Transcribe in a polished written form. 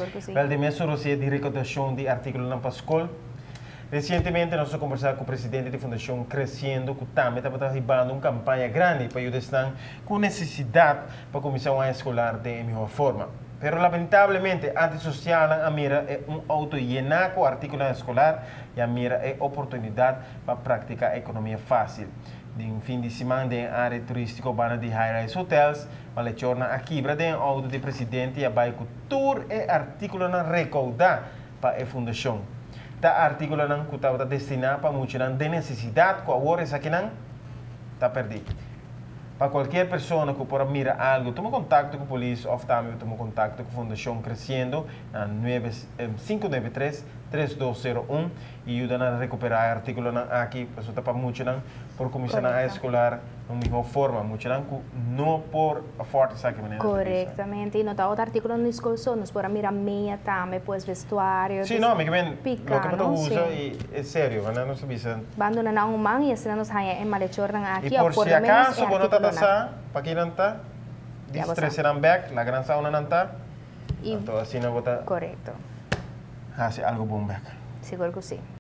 Well, de mesura de recaudação de artículos na Pascol. Recentemente, nós conversamos com o presidente da Fundação Crescendo, que também está arribando uma campanha grande para ajudar com necessidade para começar uma escolar de melhor forma. Pero, lamentavelmente, antissocial a mira é autoyenar com o artículo escolar e a mira é oportunidade para praticar a economia fácil. De fim de semana, em área turística urbana de high-rise hotels, a lechorna aqui, tem auto de presidente e a tour e artículo na recaudar para a fundação. Ta artículo não que está destinado para muitos de necessidade que agora isso aqui não está perdido. Para qualquer pessoa que por mirar algo, toma contato com a polícia ou também toma contato com a Fundação Crescendo na 593-3201 e ajuda a recuperar o artículo aqui para muitos por começar a escolar de melhor forma, muitos não por a forte saque maneira. Corretamente, e nota outro artículo no escola só nos para mirar meia também, pois vestuário. Sim, não, mas o que eu uso é sério, não se bisa. Bando na nang umang, e assim nós hanya em malechor na aqui. E por se acaso, quando está sa, para quem não está, distressar back, la gran sauna não está, então assim não vou estar. Correto. Hace algo bom back. Seguro que sim.